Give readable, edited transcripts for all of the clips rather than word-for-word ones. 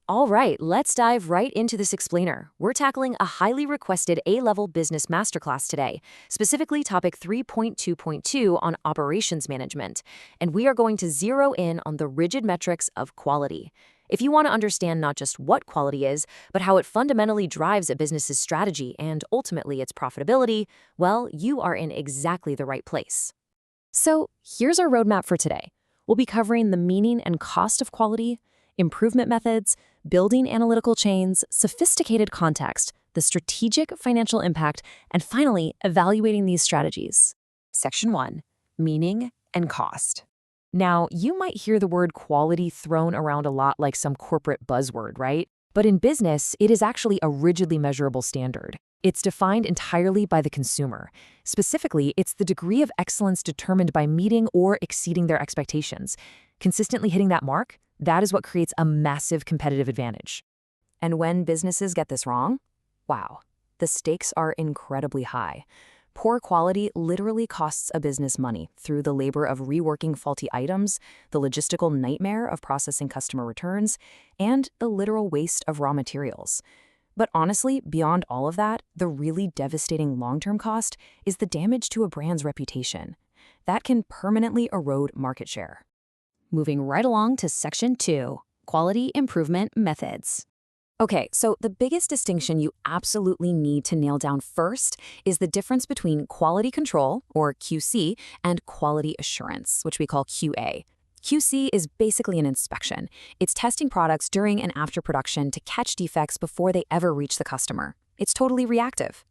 All right, let's dive right into this explainer. We're tackling a highly requested A-level business masterclass today, specifically topic 3.2.2 on operations management, and we are going to zero in on the rigid metrics of quality. If you want to understand not just what quality is, but how it fundamentally drives a business's strategy and ultimately its profitability, well, you are in exactly the right place. So here's our roadmap for today. We'll be covering the meaning and cost of quality, improvement methods, building analytical chains, sophisticated context, the strategic financial impact, and finally, evaluating these strategies. Section 1, Meaning and Cost. Now, you might hear the word quality thrown around a lot like some corporate buzzword, right? But in business, it is actually a rigidly measurable standard. It's defined entirely by the consumer. Specifically, it's the degree of excellence determined by meeting or exceeding their expectations. Consistently hitting that mark, that is what creates a massive competitive advantage. And when businesses get this wrong, wow, the stakes are incredibly high. Poor quality literally costs a business money through the labor of reworking faulty items, the logistical nightmare of processing customer returns, and the literal waste of raw materials. But honestly, beyond all of that, the really devastating long-term cost is the damage to a brand's reputation. That can permanently erode market share. Moving right along to Section 2, Quality Improvement Methods. Okay, so the biggest distinction you absolutely need to nail down first is the difference between quality control, or QC, and quality assurance, which we call QA. QC is basically an inspection. It's testing products during and after production to catch defects before they ever reach the customer. It's totally reactive.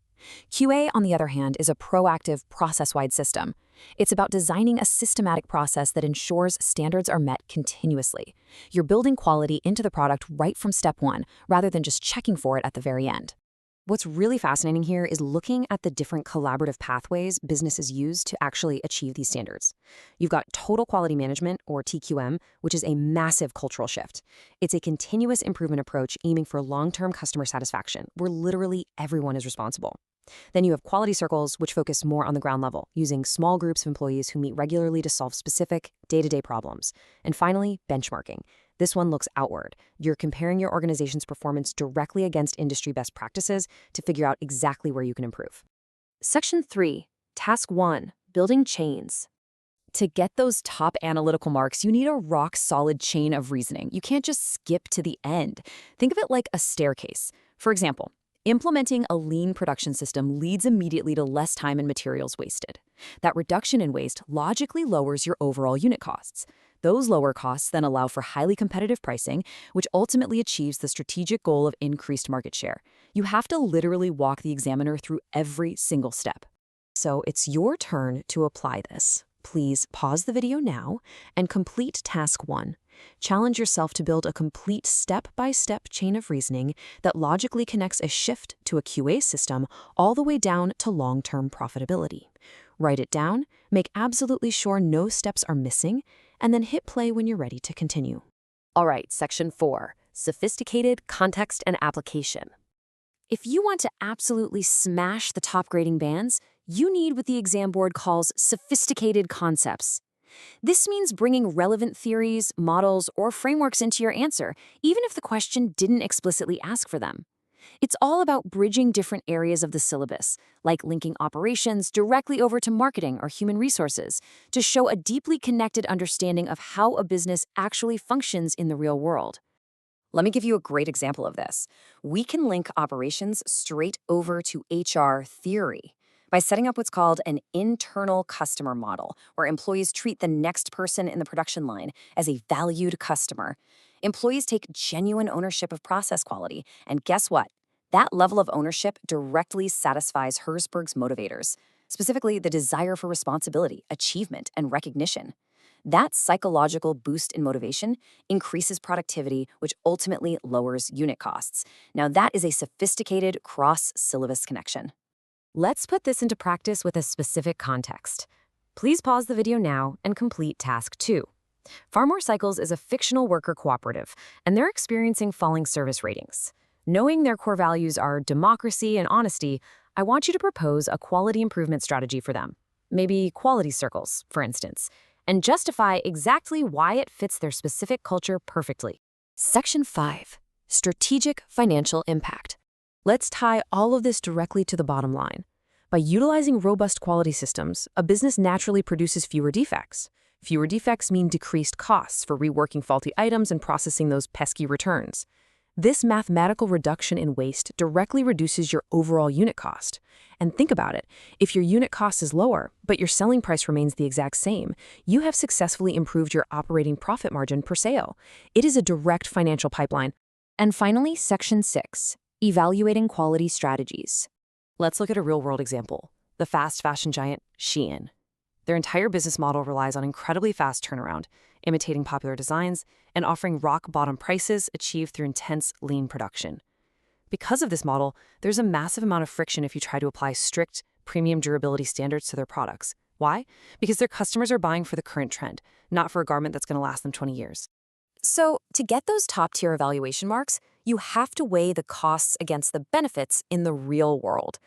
QA, on the other hand, is a proactive, process-wide system. It's about designing a systematic process that ensures standards are met continuously. You're building quality into the product right from step one, rather than just checking for it at the very end. What's really fascinating here is looking at the different collaborative pathways businesses use to actually achieve these standards. You've got total quality management, or TQM, which is a massive cultural shift. It's a continuous improvement approach aiming for long-term customer satisfaction, where literally everyone is responsible. Then you have quality circles, which focus more on the ground level, using small groups of employees who meet regularly to solve specific, day-to-day problems. And finally, benchmarking. This one looks outward. You're comparing your organization's performance directly against industry best practices to figure out exactly where you can improve. Section 3, Task 1, Building Chains. To get those top analytical marks, you need a rock-solid chain of reasoning. You can't just skip to the end. Think of it like a staircase. For example, implementing a lean production system leads immediately to less time and materials wasted. That reduction in waste logically lowers your overall unit costs. Those lower costs then allow for highly competitive pricing, which ultimately achieves the strategic goal of increased market share. You have to literally walk the examiner through every single step. So it's your turn to apply this. Please pause the video now and complete Task 1. Challenge yourself to build a complete step-by-step chain of reasoning that logically connects a shift to a QA system all the way down to long-term profitability. Write it down, make absolutely sure no steps are missing, and then hit play when you're ready to continue. All right, Section 4, Sophisticated Context and Application. If you want to absolutely smash the top grading bands, you need what the exam board calls sophisticated concepts. This means bringing relevant theories, models, or frameworks into your answer, even if the question didn't explicitly ask for them. It's all about bridging different areas of the syllabus, like linking operations directly over to marketing or human resources, to show a deeply connected understanding of how a business actually functions in the real world. Let me give you a great example of this. We can link operations straight over to HR theory by setting up what's called an internal customer model, where employees treat the next person in the production line as a valued customer. Employees take genuine ownership of process quality, and guess what? That level of ownership directly satisfies Herzberg's motivators, specifically the desire for responsibility, achievement, and recognition. That psychological boost in motivation increases productivity, which ultimately lowers unit costs. Now that is a sophisticated cross-syllabus connection. Let's put this into practice with a specific context. Please pause the video now and complete Task 2. Farmore Cycles is a fictional worker cooperative, and they're experiencing falling service ratings. Knowing their core values are democracy and honesty, I want you to propose a quality improvement strategy for them. Maybe quality circles, for instance, and justify exactly why it fits their specific culture perfectly. Section 5. strategic financial impact. Let's tie all of this directly to the bottom line. By utilizing robust quality systems, a business naturally produces fewer defects. Fewer defects mean decreased costs for reworking faulty items and processing those pesky returns. This mathematical reduction in waste directly reduces your overall unit cost. And think about it, if your unit cost is lower, but your selling price remains the exact same, you have successfully improved your operating profit margin per sale. It is a direct financial pipeline. And finally, Section 6, Evaluating Quality Strategies. Let's look at a real-world example, the fast fashion giant Shein. Their entire business model relies on incredibly fast turnaround, imitating popular designs, and offering rock-bottom prices achieved through intense lean production. Because of this model, there's a massive amount of friction if you try to apply strict, premium durability standards to their products. Why? Because their customers are buying for the current trend, not for a garment that's going to last them 20 years. So, to get those top-tier evaluation marks, you have to weigh the costs against the benefits in the real world.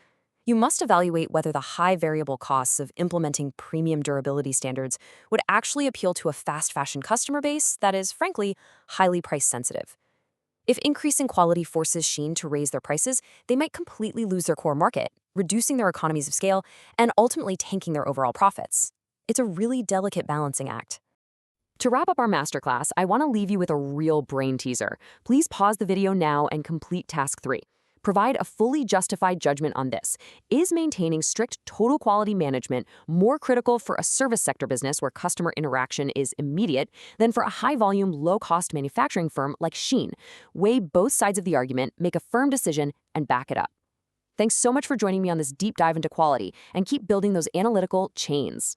You must evaluate whether the high variable costs of implementing premium durability standards would actually appeal to a fast fashion customer base that is, frankly, highly price-sensitive. If increasing quality forces Shein to raise their prices, they might completely lose their core market, reducing their economies of scale, and ultimately tanking their overall profits. It's a really delicate balancing act. To wrap up our masterclass, I want to leave you with a real brain teaser. Please pause the video now and complete task 3. Provide a fully justified judgment on this. Is maintaining strict total quality management more critical for a service sector business where customer interaction is immediate than for a high-volume, low-cost manufacturing firm like Shein? Weigh both sides of the argument, make a firm decision, and back it up. Thanks so much for joining me on this deep dive into quality, and keep building those analytical chains.